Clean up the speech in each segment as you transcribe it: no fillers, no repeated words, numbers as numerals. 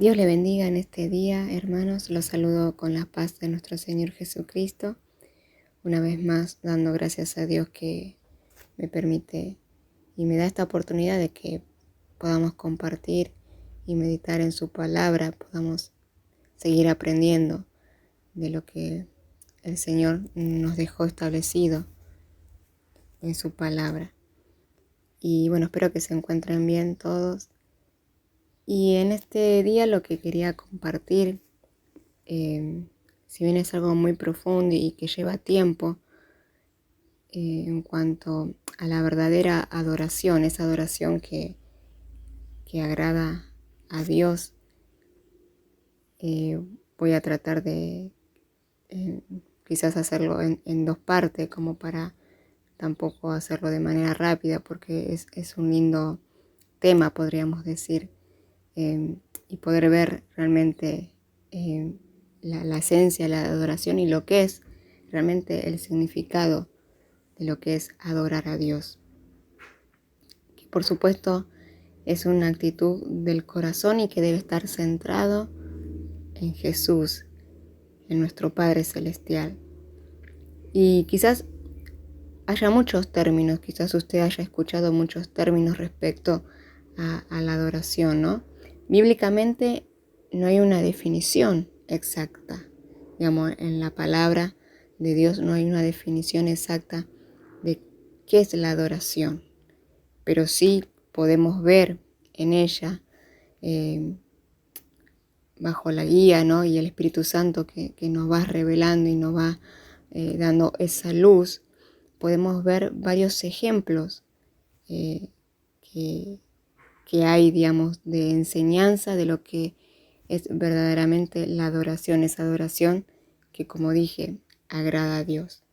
Dios le bendiga en este día, hermanos. Los saludo con la paz de nuestro Señor Jesucristo. Una vez más, dando gracias a Dios que me permite y me da esta oportunidad de que podamos compartir y meditar en su palabra, podamos seguir aprendiendo de lo que el Señor nos dejó establecido en su palabra. Y bueno, espero que se encuentren bien todos. Y en este día lo que quería compartir, si bien es algo muy profundo y que lleva tiempo, en cuanto a la verdadera adoración, esa adoración que agrada a Dios, voy a tratar de quizás hacerlo en dos partes, como para tampoco hacerlo de manera rápida, porque es un lindo tema, podríamos decir, y poder ver realmente la esencia, la adoración y lo que es realmente el significado de lo que es adorar a Dios. Que por supuesto es una actitud del corazón y que debe estar centrado en Jesús, en nuestro Padre Celestial. Y quizás haya muchos términos, quizás usted haya escuchado muchos términos respecto a la adoración, ¿no? Bíblicamente no hay una definición exacta, digamos, en la palabra de Dios no hay una definición exacta de qué es la adoración, pero sí podemos ver en ella, bajo la guía, ¿no? Y el Espíritu Santo que nos va revelando y nos va dando esa luz, podemos ver varios ejemplos que hay, digamos, de enseñanza de lo que es verdaderamente la adoración, esa adoración que, como dije, agrada a Dios.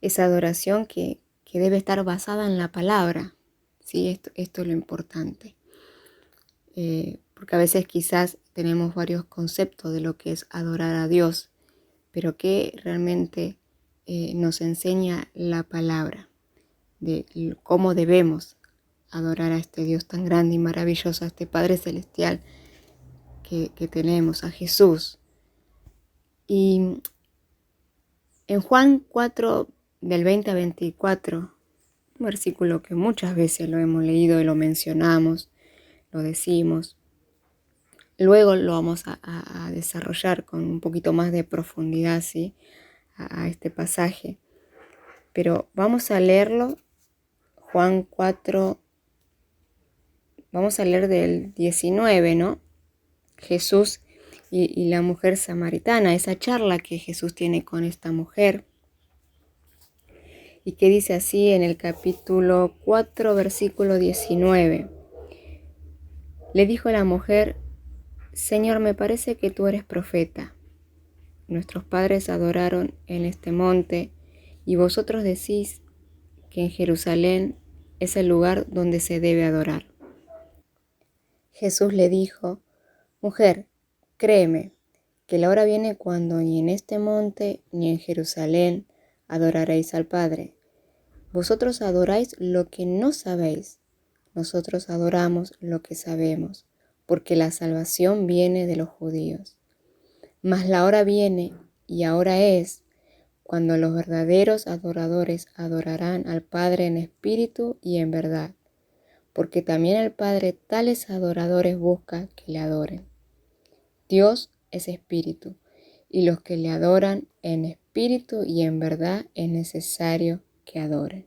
Esa adoración que debe estar basada en la palabra, ¿sí? Esto es lo importante. Porque a veces quizás tenemos varios conceptos de lo que es adorar a Dios, pero que realmente nos enseña la palabra, de cómo debemos adorar a este Dios tan grande y maravilloso, a este Padre Celestial que tenemos, a Jesús. Y en Juan 4, del 20 a 24, un versículo que muchas veces lo hemos leído y lo mencionamos, lo decimos, luego lo vamos a desarrollar con un poquito más de profundidad, ¿sí? a este pasaje. Pero vamos a leerlo, Juan 4, vamos a leer del 19, ¿no? Jesús y la mujer samaritana, esa charla que Jesús tiene con esta mujer. Y que dice así en el capítulo 4, versículo 19. Le dijo la mujer: Señor, me parece que tú eres profeta. Nuestros padres adoraron en este monte, y vosotros decís que en Jerusalén es el lugar donde se debe adorar. Jesús le dijo: Mujer, créeme, que la hora viene cuando ni en este monte ni en Jerusalén adoraréis al Padre. Vosotros adoráis lo que no sabéis, nosotros adoramos lo que sabemos, porque la salvación viene de los judíos. Mas la hora viene, y ahora es, cuando los verdaderos adoradores adorarán al Padre en espíritu y en verdad, porque también el Padre tales adoradores busca que le adoren. Dios es espíritu, y los que le adoran en espíritu y en verdad es necesario que adoren.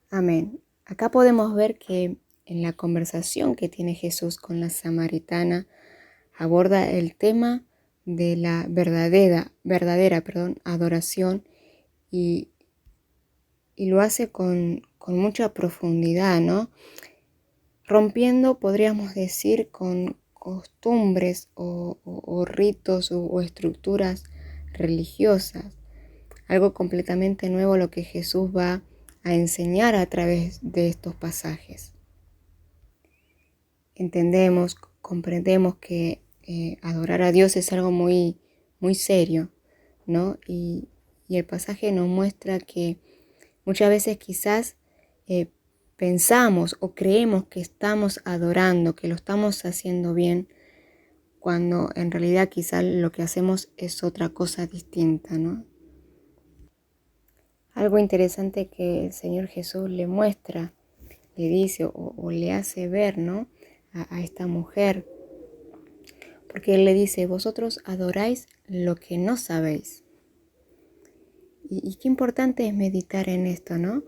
Amén. Acá podemos ver que en la conversación que tiene Jesús con la samaritana aborda el tema de la verdadera adoración y lo hace con mucha profundidad, ¿no? Rompiendo, podríamos decir, con costumbres o ritos o estructuras religiosas. Algo completamente nuevo lo que Jesús va a enseñar a través de estos pasajes. Entendemos, comprendemos que adorar a Dios es algo muy, muy serio, ¿no? Y el pasaje nos muestra que muchas veces quizás pensamos o creemos que estamos adorando, que lo estamos haciendo bien, cuando en realidad quizás lo que hacemos es otra cosa distinta, ¿no? Algo interesante que el Señor Jesús le muestra, le dice o le hace ver, ¿no? A esta mujer, porque Él le dice, vosotros adoráis lo que no sabéis. Y qué importante es meditar en esto, ¿no?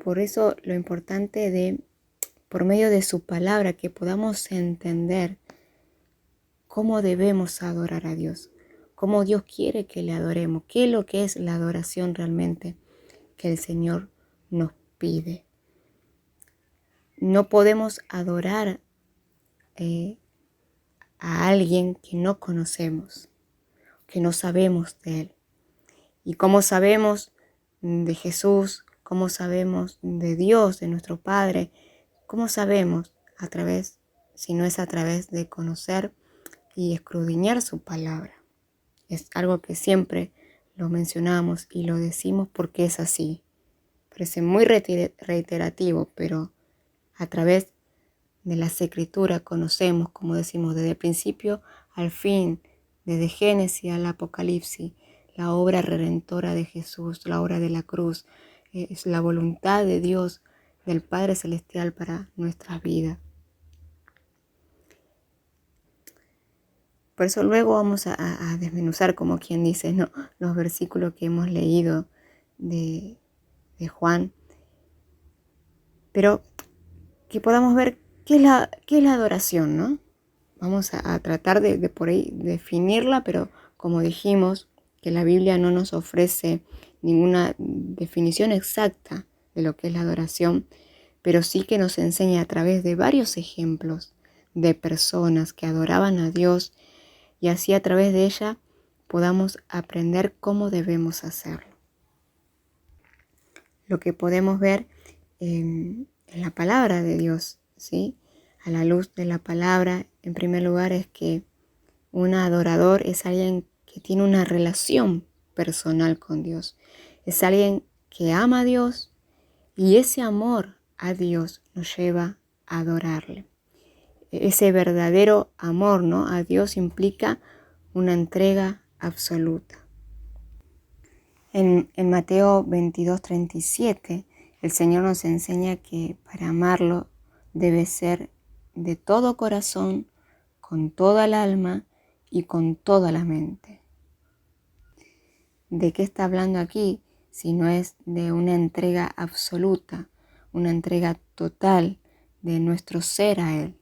Por eso lo importante de, por medio de su palabra, que podamos entender cómo debemos adorar a Dios, cómo Dios quiere que le adoremos, qué es lo que es la adoración realmente que el Señor nos pide. No podemos adorar a alguien que no conocemos, que no sabemos de Él. ¿Y cómo sabemos de Jesús? ¿Cómo sabemos de Dios, de nuestro Padre? ¿Cómo sabemos? Si no es a través de conocer y escudriñar su palabra. Es algo que siempre lo mencionamos y lo decimos porque es así. Parece muy reiterativo, pero a través de las Escrituras conocemos, como decimos, desde el principio al fin, desde Génesis al Apocalipsis, la obra redentora de Jesús, la obra de la cruz, es la voluntad de Dios, del Padre Celestial para nuestras vidas. Por eso luego vamos a desmenuzar, como quien dice, ¿no?, los versículos que hemos leído de Juan, pero que podamos ver qué es la adoración, ¿no? Vamos a tratar de por ahí definirla, pero como dijimos, que la Biblia no nos ofrece ninguna definición exacta de lo que es la adoración, pero sí que nos enseña a través de varios ejemplos de personas que adoraban a Dios, y así a través de ella podamos aprender cómo debemos hacerlo. Lo que podemos ver en la palabra de Dios, ¿sí? A la luz de la palabra, en primer lugar, es que un adorador es alguien que tiene una relación personal con Dios. Es alguien que ama a Dios, y ese amor a Dios nos lleva a adorarle. Ese verdadero amor, ¿no?, a Dios implica una entrega absoluta. En Mateo 22:37, el Señor nos enseña que para amarlo debe ser de todo corazón, con toda el alma y con toda la mente. ¿De qué está hablando aquí? Si no es de una entrega absoluta, una entrega total de nuestro ser a Él.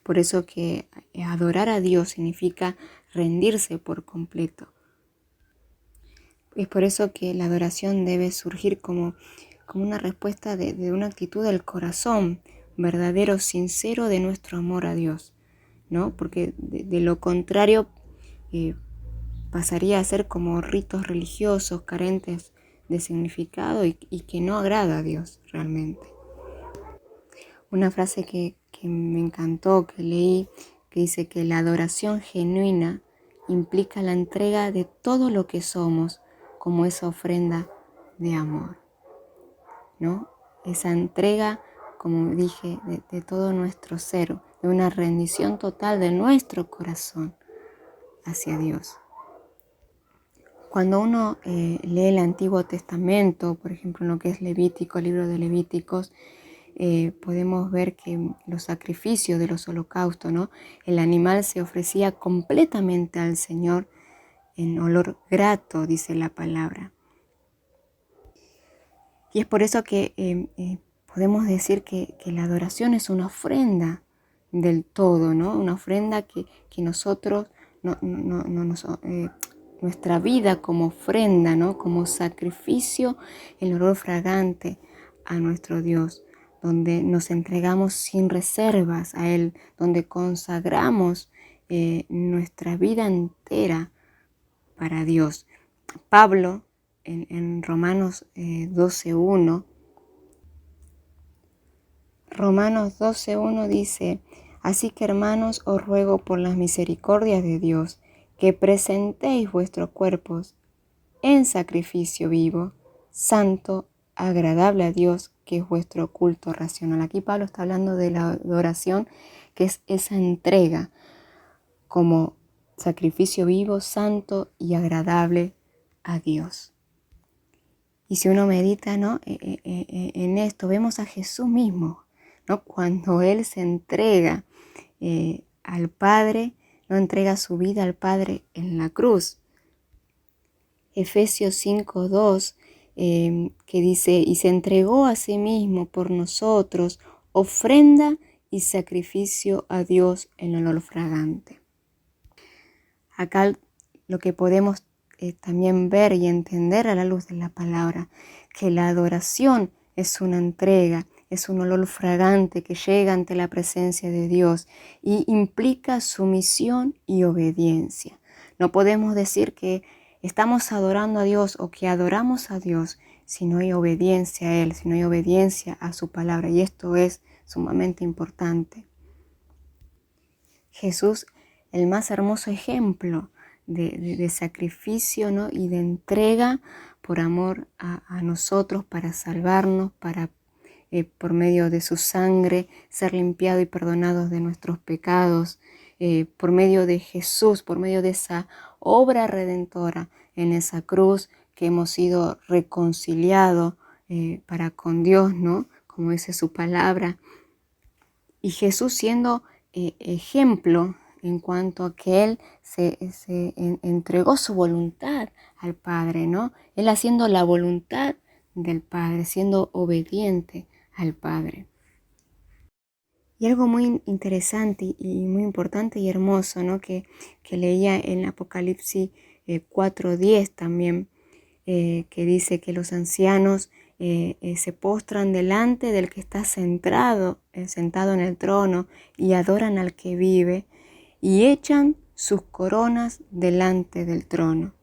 Por eso que adorar a Dios significa rendirse por completo. Es por eso que la adoración debe surgir como una respuesta de una actitud del corazón verdadero, sincero de nuestro amor a Dios, ¿no? Porque de lo contrario pasaría a ser como ritos religiosos carentes de significado y que no agrada a Dios realmente. Una frase que me encantó, que leí, que dice que la adoración genuina implica la entrega de todo lo que somos como esa ofrenda de amor, ¿no? Esa entrega, como dije, de todo nuestro ser, de una rendición total de nuestro corazón hacia Dios. Cuando uno lee el Antiguo Testamento, por ejemplo, en lo que es Levítico, el libro de Levíticos, podemos ver que los sacrificios de los holocaustos, ¿no?, el animal se ofrecía completamente al Señor en olor grato, dice la palabra. Y es por eso que podemos decir que la adoración es una ofrenda del todo, ¿no? Una ofrenda que nosotros, nuestra vida como ofrenda, ¿no?, como sacrificio, el olor fragante a nuestro Dios, donde nos entregamos sin reservas a Él, donde consagramos nuestra vida entera para Dios. Pablo, en Romanos 12:1, dice: así que, hermanos, os ruego por las misericordias de Dios, que presentéis vuestros cuerpos en sacrificio vivo, santo, agradable a Dios, que es vuestro culto racional. Aquí Pablo está hablando de la adoración, que es esa entrega como sacrificio vivo, santo y agradable a Dios. Y si uno medita, ¿no?, en esto, vemos a Jesús mismo, ¿no?, cuando Él se entrega al Padre, no entrega su vida al Padre en la cruz. Efesios 5:2, que dice, y se entregó a sí mismo por nosotros, ofrenda y sacrificio a Dios en olor fragante. Acá lo que podemos también ver y entender a la luz de la palabra, que la adoración es una entrega, es un olor fragante que llega ante la presencia de Dios y implica sumisión y obediencia. No podemos decir que estamos adorando a Dios o que adoramos a Dios si no hay obediencia a Él, si no hay obediencia a su palabra, y esto es sumamente importante. Jesús, el más hermoso ejemplo de sacrificio, ¿no?, y de entrega por amor a nosotros, para salvarnos, para por medio de su sangre ser limpiados y perdonados de nuestros pecados, por medio de Jesús, por medio de esa obra redentora en esa cruz, que hemos sido reconciliados para con Dios, ¿no?, como dice su palabra. Y Jesús siendo ejemplo en cuanto a que Él se entregó su voluntad al Padre, ¿no? Él haciendo la voluntad del Padre, siendo obediente al Padre. Y algo muy interesante y muy importante y hermoso, ¿no?, que leía en Apocalipsis 4:10 también, que dice que los ancianos se postran delante del que está sentado en el trono y adoran al que vive y echan sus coronas delante del trono.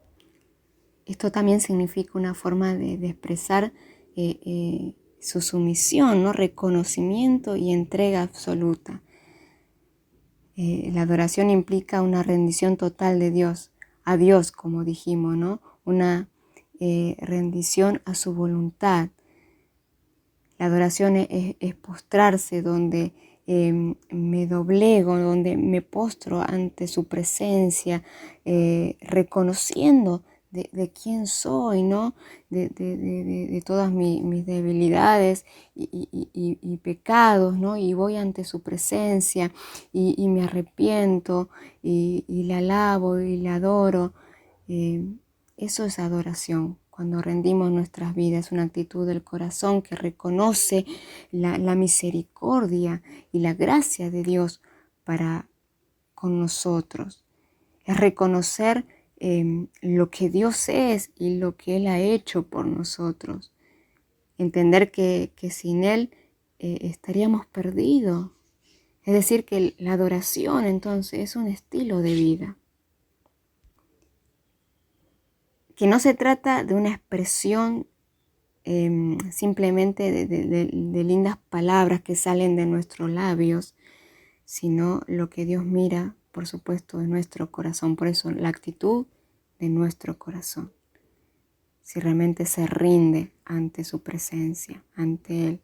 Esto también significa una forma de expresar su sumisión, ¿no?, reconocimiento y entrega absoluta. La adoración implica una rendición total de Dios, a Dios, como dijimos, ¿no?, una rendición a su voluntad. La adoración es postrarse, donde me doblego, donde me postro ante su presencia, reconociendo de quién soy, ¿no?, de todas mis debilidades y pecados, ¿no?, y voy ante su presencia y me arrepiento y le alabo y le adoro. Eso es adoración. Cuando rendimos nuestras vidas, una actitud del corazón que reconoce la misericordia y la gracia de Dios para con nosotros. Es reconocer lo que Dios es y lo que Él ha hecho por nosotros. Entender que sin Él estaríamos perdidos. Es decir, que la adoración entonces es un estilo de vida. Que no se trata de una expresión simplemente de lindas palabras que salen de nuestros labios, sino lo que Dios mira, por supuesto, es nuestro corazón. Por eso la actitud de nuestro corazón. Si realmente se rinde ante su presencia, ante Él.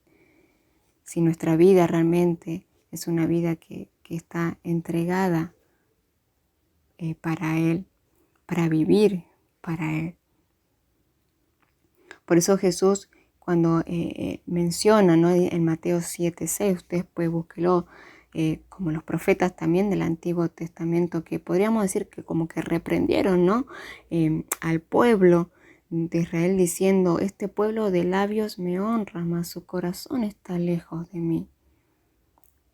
Si nuestra vida realmente es una vida que está entregada para Él, para vivir para Él. Por eso Jesús, cuando menciona, ¿no?, en Mateo 7:6, ustedes pues búsquelo, como los profetas también del Antiguo Testamento, que podríamos decir que como que reprendieron, ¿no?, al pueblo de Israel, diciendo, este pueblo de labios me honra, mas su corazón está lejos de mí.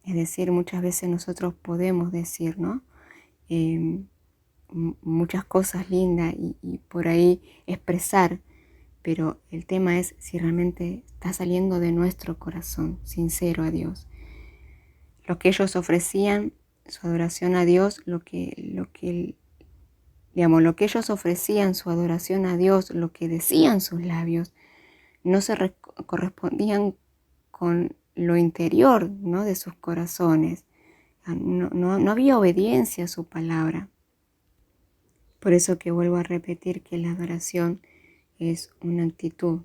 Es decir, muchas veces nosotros podemos decir, ¿no?, muchas cosas lindas y por ahí expresar, pero el tema es si realmente está saliendo de nuestro corazón, sincero a Dios. Lo que ellos ofrecían, su adoración a Dios, lo que ellos ofrecían, su adoración a Dios, lo que decían sus labios, no se correspondían con lo interior, ¿no?, de sus corazones. No había obediencia a su palabra. Por eso que vuelvo a repetir que la adoración es una actitud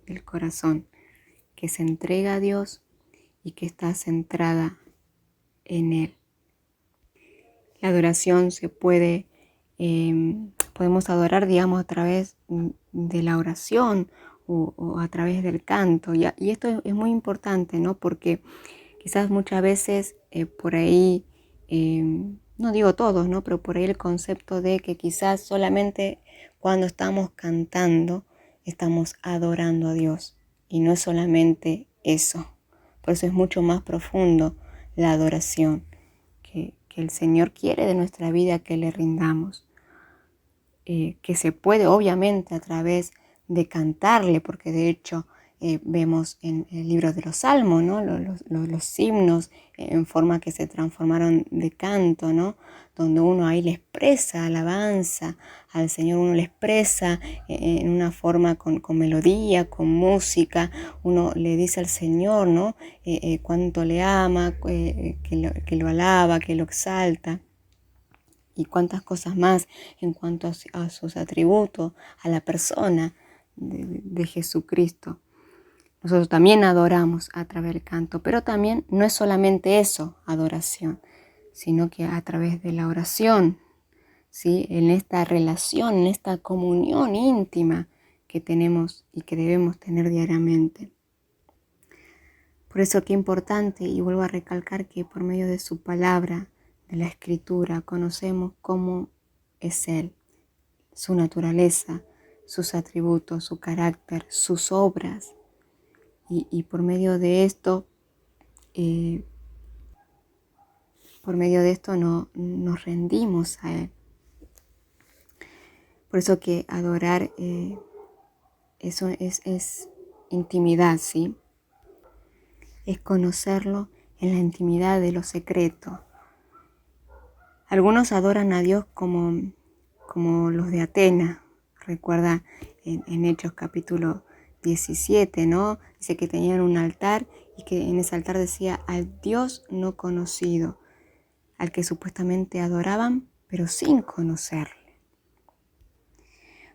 del corazón que se entrega a Dios y que está centrada en Él. La adoración se puede, podemos adorar, digamos, a través de la oración o a través del canto. Y esto es muy importante, ¿no? Porque quizás muchas veces por ahí, no digo todos, ¿no? Pero por ahí el concepto de que quizás solamente cuando estamos cantando estamos adorando a Dios. Y no es solamente eso. Por eso es mucho más profundo la adoración que el Señor quiere de nuestra vida que le rindamos. Que se puede obviamente a través de cantarle, porque de hecho vemos en el libro de los Salmos, ¿no? los himnos en forma que se transformaron de canto, ¿no? Donde uno ahí le expresa alabanza al Señor, uno le expresa en una forma con melodía, con música, uno le dice al Señor, ¿no? Cuánto le ama, que lo alaba, que lo exalta. Y cuántas cosas más en cuanto a sus atributos, a la persona de Jesucristo. Nosotros también adoramos a través del canto, pero también no es solamente eso, adoración, sino que a través de la oración, ¿sí? En esta relación, en esta comunión íntima que tenemos y que debemos tener diariamente. Por eso qué importante, y vuelvo a recalcar que por medio de su palabra, de la Escritura, conocemos cómo es Él, su naturaleza, sus atributos, su carácter, sus obras. Y por medio de esto, nos rendimos a Él. Por eso que adorar eso es intimidad, ¿sí? Es conocerlo en la intimidad de lo secreto. Algunos adoran a Dios como los de Atenas. Recuerda en Hechos capítulo 17, ¿no? Dice que tenían un altar y que en ese altar decía al Dios no conocido, al que supuestamente adoraban, pero sin conocerle.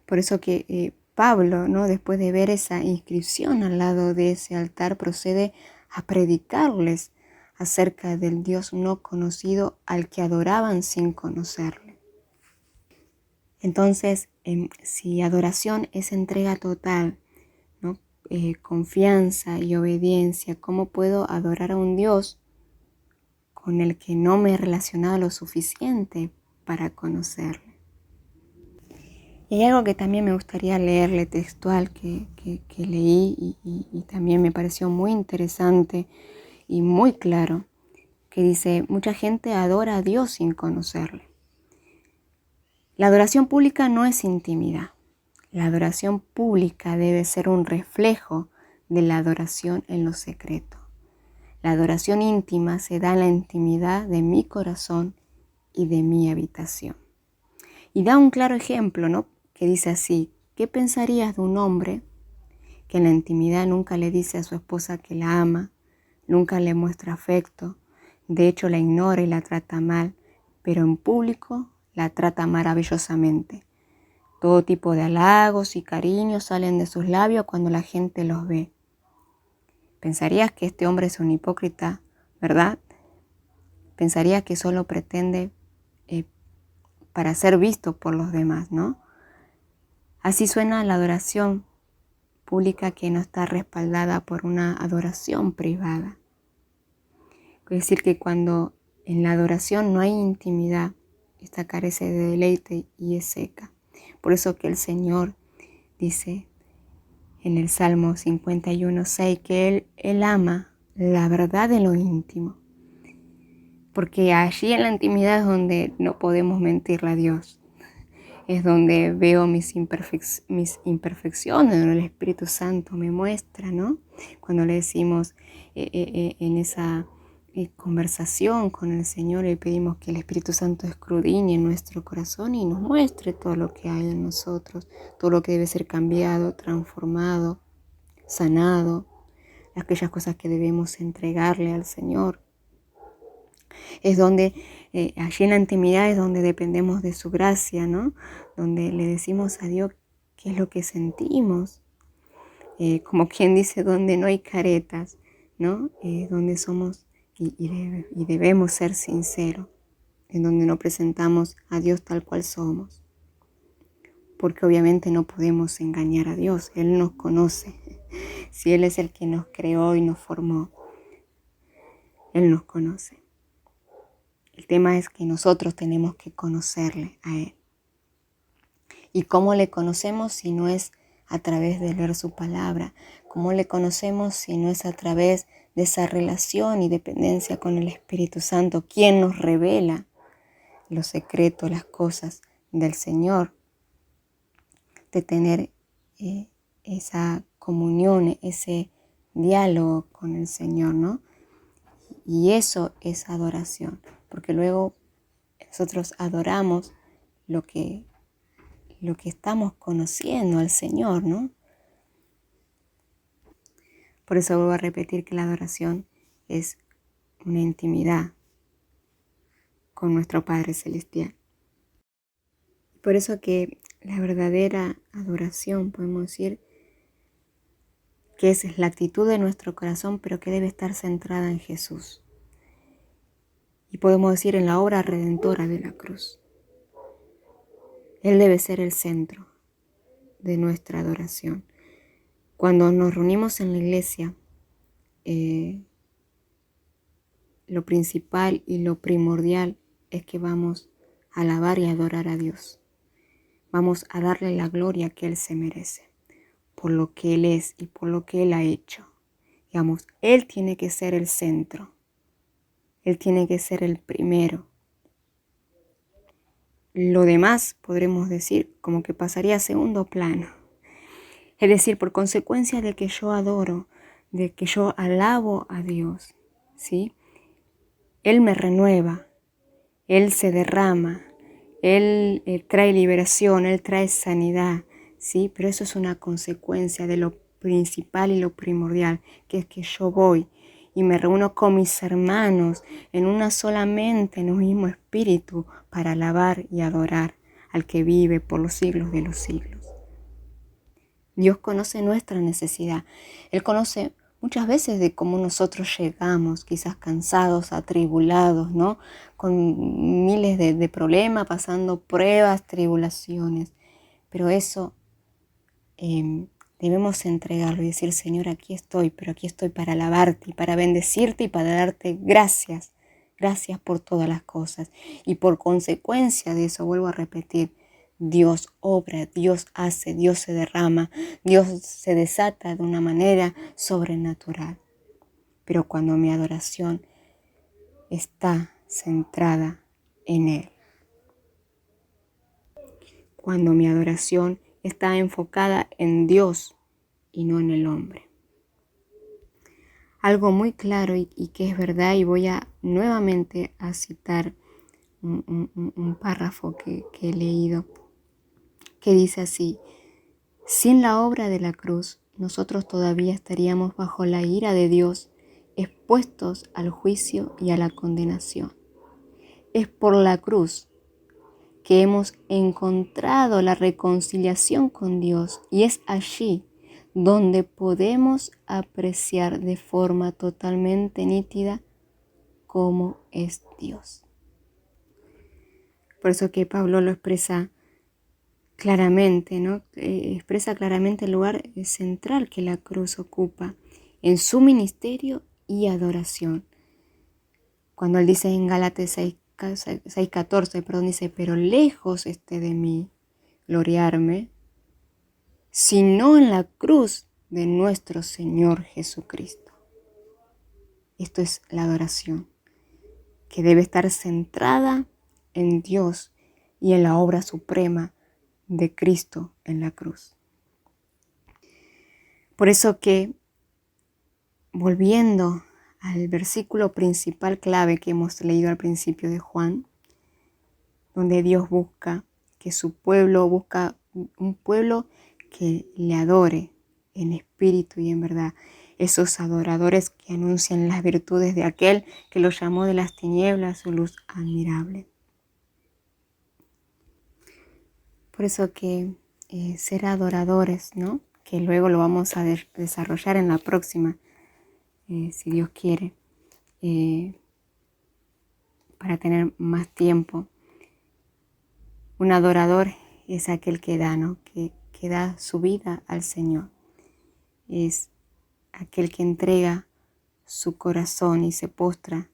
Por eso que Pablo, ¿no? Después de ver esa inscripción al lado de ese altar, procede a predicarles acerca del Dios no conocido al que adoraban sin conocerle. Entonces, si adoración es entrega total, ¿no? Confianza y obediencia, ¿cómo puedo adorar a un Dios con el que no me he relacionado lo suficiente para conocerle? Y hay algo que también me gustaría leerle textual que leí y también me pareció muy interesante y muy claro, que dice, mucha gente adora a Dios sin conocerle. La adoración pública no es intimidad. La adoración pública debe ser un reflejo de la adoración en lo secreto. La adoración íntima se da en la intimidad de mi corazón y de mi habitación. Y da un claro ejemplo, ¿no? Que dice así, ¿qué pensarías de un hombre que en la intimidad nunca le dice a su esposa que la ama, nunca le muestra afecto, de hecho la ignora y la trata mal, pero en público la trata maravillosamente? Todo tipo de halagos y cariños salen de sus labios cuando la gente los ve. Pensarías que este hombre es un hipócrita, ¿verdad? Pensarías que solo pretende para ser visto por los demás, ¿no? Así suena la adoración pública que no está respaldada por una adoración privada. Es decir, que cuando en la adoración no hay intimidad, esta carece de deleite y es seca. Por eso que el Señor dice en el Salmo 51:6 que Él ama la verdad en lo íntimo. Porque allí en la intimidad es donde no podemos mentirle a Dios. Es donde veo mis imperfecciones, donde el Espíritu Santo me muestra, ¿no? Cuando le decimos en esa conversación con el Señor, le pedimos que el Espíritu Santo escudriñe nuestro corazón y nos muestre todo lo que hay en nosotros, todo lo que debe ser cambiado, transformado, sanado, aquellas cosas que debemos entregarle al Señor. Es donde, allí en la intimidad es donde dependemos de su gracia, ¿no? Donde le decimos a Dios qué es lo que sentimos. como quien dice, donde no hay caretas, ¿no? Donde somos y debemos ser sinceros, en donde no presentamos a Dios tal cual somos, porque obviamente no podemos engañar a Dios, Él nos conoce. Si Él es el que nos creó y nos formó, Él nos conoce. El tema es que nosotros tenemos que conocerle a Él. ¿Y cómo le conocemos si no es a través de leer su palabra? ¿Cómo le conocemos si no es a través de esa relación y dependencia con el Espíritu Santo, quien nos revela los secretos, las cosas del Señor? De tener esa comunión, ese diálogo con el Señor, ¿no? Y eso es adoración, porque luego nosotros adoramos lo que estamos conociendo al Señor, ¿no? Por eso vuelvo a repetir que la adoración es una intimidad con nuestro Padre Celestial. Por eso que la verdadera adoración, podemos decir, que es la actitud de nuestro corazón, pero que debe estar centrada en Jesús. Y podemos decir en la obra redentora de la cruz. Él debe ser el centro de nuestra adoración. Cuando nos reunimos en la iglesia, lo principal y lo primordial es que vamos a alabar y adorar a Dios. Vamos a darle la gloria que Él se merece, por lo que Él es y por lo que Él ha hecho. Digamos, Él tiene que ser el centro. Él tiene que ser el primero. Lo demás, podremos decir, como que pasaría a segundo plano. Es decir, por consecuencia de que yo adoro, de que yo alabo a Dios, ¿sí? Él me renueva, Él se derrama, Él trae liberación, Él trae sanidad, ¿sí? Pero eso es una consecuencia de lo principal y lo primordial, que es que yo voy y me reúno con mis hermanos en una sola mente, en un mismo espíritu, para alabar y adorar al que vive por los siglos de los siglos. Dios conoce nuestra necesidad. Él conoce muchas veces de cómo nosotros llegamos, quizás cansados, atribulados, ¿no? Con miles de problemas, pasando pruebas, tribulaciones. Pero eso debemos entregarlo y decir, Señor, aquí estoy, pero aquí estoy para alabarte y para bendecirte y para darte gracias. Gracias por todas las cosas. Y por consecuencia de eso, vuelvo a repetir, Dios obra, Dios hace, Dios se derrama, Dios se desata de una manera sobrenatural. Pero cuando mi adoración está centrada en Él, cuando mi adoración está enfocada en Dios y no en el hombre. Algo muy claro y que es verdad, y voy a nuevamente a citar un párrafo que he leído, que dice así: sin la obra de la cruz, nosotros todavía estaríamos bajo la ira de Dios, expuestos al juicio y a la condenación. Es por la cruz que hemos encontrado la reconciliación con Dios, y es allí donde podemos apreciar de forma totalmente nítida cómo es Dios. Por eso que Pablo lo expresa claramente, ¿no? Expresa claramente el lugar central que la cruz ocupa en su ministerio y adoración. Cuando él dice en Gálatas 6:14, dice, pero lejos esté de mí gloriarme, sino en la cruz de nuestro Señor Jesucristo. Esto es la adoración, que debe estar centrada en Dios y en la obra suprema de Cristo en la cruz. Por eso que, volviendo al versículo principal clave que hemos leído al principio de Juan, donde Dios busca que su pueblo, busca un pueblo que le adore en espíritu y en verdad. Esos adoradores que anuncian las virtudes de aquel que los llamó de las tinieblas a su luz admirable. Por eso que ser adoradores, ¿no? que luego lo vamos a desarrollar en la próxima, si Dios quiere, para tener más tiempo. Un adorador es aquel que da, ¿no? Que da su vida al Señor. Es aquel que entrega su corazón y se postra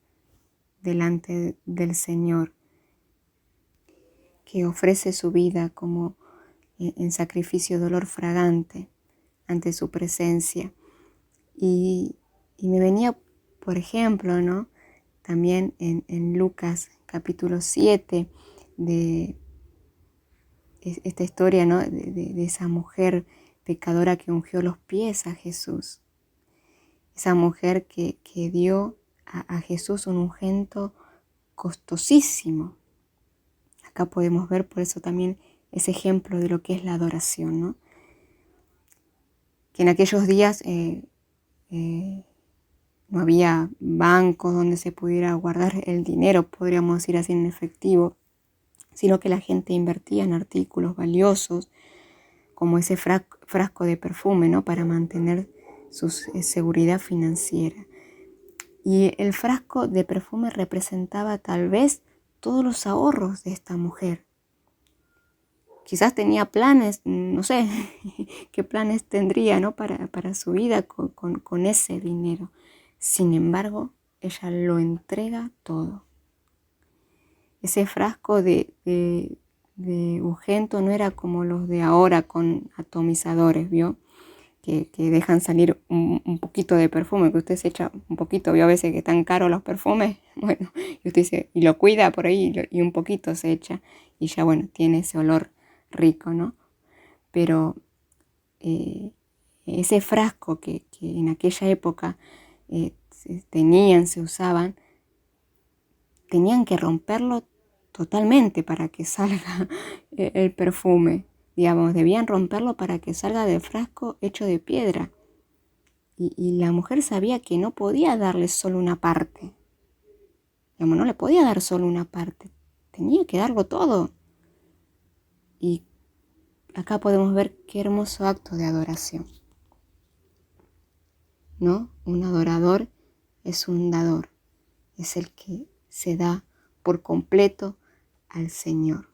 delante del Señor, que ofrece su vida como en sacrificio de olor fragante ante su presencia. Y me venía, por ejemplo, ¿no? También en Lucas capítulo 7, de esta historia, ¿no? de esa mujer pecadora que ungió los pies a Jesús. Esa mujer que dio a Jesús un ungüento costosísimo. Acá podemos ver por eso también ese ejemplo de lo que es la adoración, ¿no? Que en aquellos días no había bancos donde se pudiera guardar el dinero, podríamos decir así, en efectivo, sino que la gente invertía en artículos valiosos, como ese frasco de perfume, ¿no? Para mantener su seguridad financiera. Y el frasco de perfume representaba tal vez todos los ahorros de esta mujer. Quizás tenía planes, no sé qué planes tendría, ¿no? para su vida con ese dinero. Sin embargo, ella lo entrega todo. Ese frasco de ungüento no era como los de ahora con atomizadores, ¿vio? Que dejan salir un poquito de perfume, que usted se echa un poquito, ¿vio? A veces que están caros los perfumes, bueno, y usted dice, y lo cuida por ahí, y un poquito se echa, y ya, bueno, tiene ese olor rico, ¿no? Pero ese frasco que en aquella época se usaban, tenían que romperlo totalmente para que salga el perfume. Digamos, debían romperlo para que salga del frasco hecho de piedra. Y la mujer sabía que no podía darle solo una parte. Digamos, no le podía dar solo una parte. Tenía que darlo todo. Y acá podemos ver qué hermoso acto de adoración, ¿no? Un adorador es un dador. Es el que se da por completo al Señor.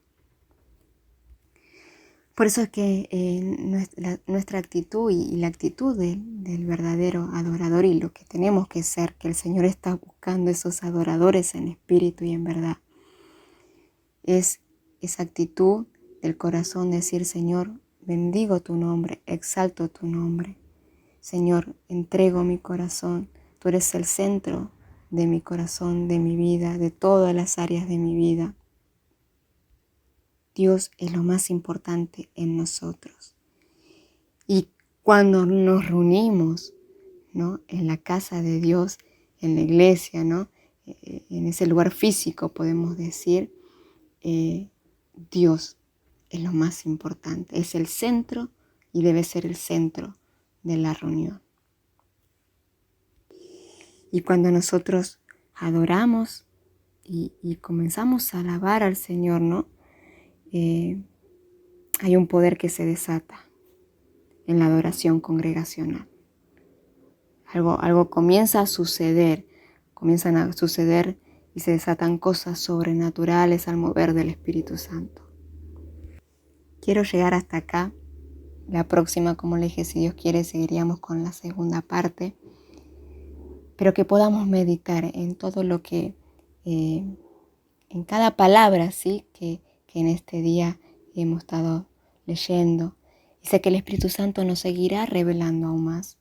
Por eso es que nuestra actitud y la actitud del verdadero adorador y lo que tenemos que ser, que el Señor está buscando esos adoradores en espíritu y en verdad, es esa actitud del corazón, decir, Señor, bendigo tu nombre, exalto tu nombre. Señor, entrego mi corazón, tú eres el centro de mi corazón, de mi vida, de todas las áreas de mi vida. Dios es lo más importante en nosotros. Y cuando nos reunimos, ¿no? En la casa de Dios, en la iglesia, ¿no? En ese lugar físico, podemos decir, Dios es lo más importante. Es el centro y debe ser el centro de la reunión. Y cuando nosotros adoramos y comenzamos a alabar al Señor, ¿no? Hay un poder que se desata en la adoración congregacional. Algo comienza a suceder, comienzan a suceder y se desatan cosas sobrenaturales al mover del Espíritu Santo. Quiero llegar hasta acá. La próxima, como le dije, si Dios quiere, seguiríamos con la segunda parte. Pero que podamos meditar en todo lo que, en cada palabra, ¿sí? que en este día hemos estado leyendo. Y sé que el Espíritu Santo nos seguirá revelando aún más.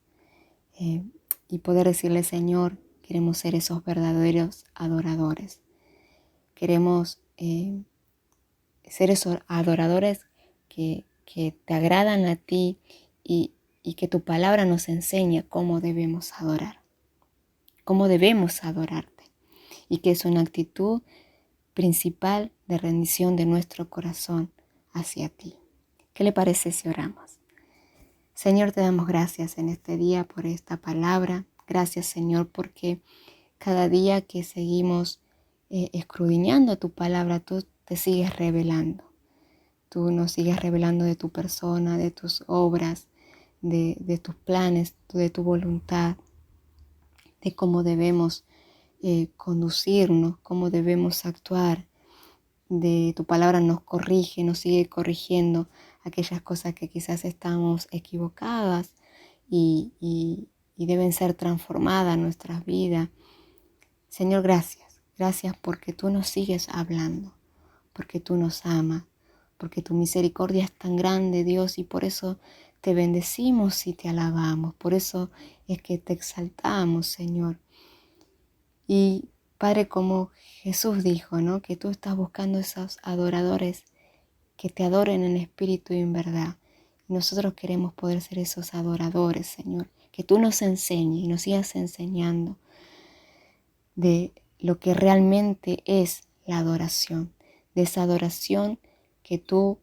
Y poder decirle, Señor, queremos ser esos verdaderos adoradores. Queremos ser esos adoradores que te agradan a ti y que tu palabra nos enseña cómo debemos adorar. Cómo debemos adorarte. Y que es una actitud principal de rendición de nuestro corazón hacia ti. ¿Qué le parece si oramos? Señor, te damos gracias en este día por esta palabra. Gracias, Señor, porque cada día que seguimos escudriñando tu palabra, tú te sigues revelando. Tú nos sigues revelando de tu persona, de tus obras, de tus planes, de tu voluntad, de cómo debemos conducirnos, cómo debemos actuar. De tu palabra nos corrige, nos sigue corrigiendo aquellas cosas que quizás estamos equivocadas y deben ser transformadas en nuestras vidas. Señor, gracias. Gracias porque tú nos sigues hablando, porque tú nos amas, porque tu misericordia es tan grande, Dios, y por eso te bendecimos y te alabamos. Por eso es que te exaltamos, Señor. Y Padre, como Jesús dijo, ¿no? Que tú estás buscando esos adoradores que te adoren en espíritu y en verdad. Y nosotros queremos poder ser esos adoradores, Señor. Que tú nos enseñes y nos sigas enseñando de lo que realmente es la adoración. De esa adoración que tú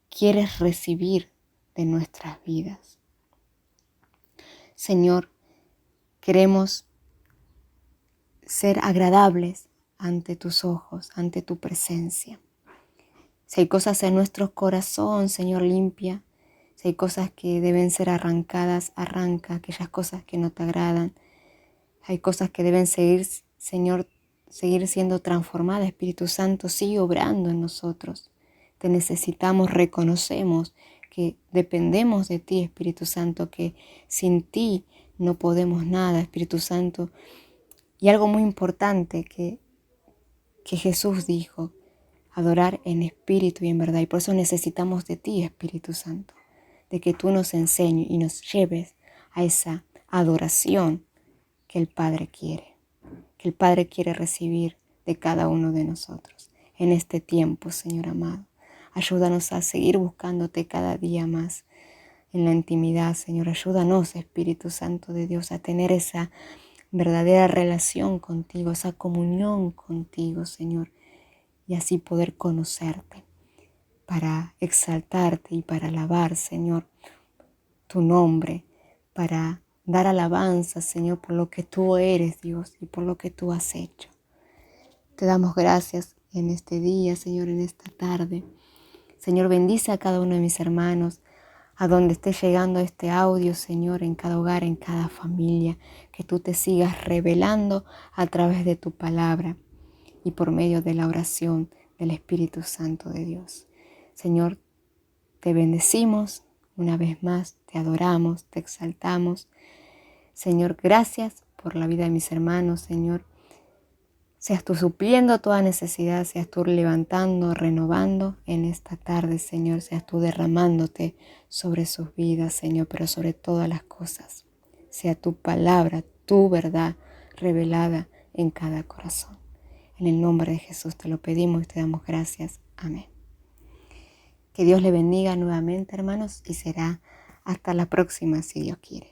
quieres recibir de nuestras vidas. Señor, queremos ser agradables ante tus ojos, ante tu presencia. Si hay cosas en nuestro corazón, Señor, limpia. Si hay cosas que deben ser arrancadas, arranca aquellas cosas que no te agradan. Hay cosas que deben seguir, Señor, seguir siendo transformadas. Espíritu Santo, sigue obrando en nosotros. Te necesitamos, reconocemos que dependemos de ti, Espíritu Santo, que sin ti no podemos nada, Espíritu Santo. Y algo muy importante que Jesús dijo, adorar en espíritu y en verdad. Y por eso necesitamos de ti, Espíritu Santo, de que tú nos enseñes y nos lleves a esa adoración que el Padre quiere recibir de cada uno de nosotros en este tiempo, Señor amado. Ayúdanos a seguir buscándote cada día más en la intimidad, Señor. Ayúdanos, Espíritu Santo de Dios, a tener esa verdadera relación contigo, esa comunión contigo, Señor, y así poder conocerte, para exaltarte y para alabar, Señor, tu nombre, para dar alabanza, Señor, por lo que tú eres, Dios, y por lo que tú has hecho. Te damos gracias en este día, Señor, en esta tarde. Señor, bendice a cada uno de mis hermanos, a donde esté llegando este audio, Señor, en cada hogar, en cada familia, que tú te sigas revelando a través de tu palabra y por medio de la oración del Espíritu Santo de Dios. Señor, te bendecimos una vez más, te adoramos, te exaltamos. Señor, gracias por la vida de mis hermanos, Señor. Seas tú supliendo toda necesidad, seas tú levantando, renovando en esta tarde, Señor. Seas tú derramándote sobre sus vidas, Señor, pero sobre todas las cosas. Sea tu palabra, tu verdad revelada en cada corazón. En el nombre de Jesús te lo pedimos y te damos gracias. Amén. Que Dios le bendiga nuevamente, hermanos, y será hasta la próxima, si Dios quiere.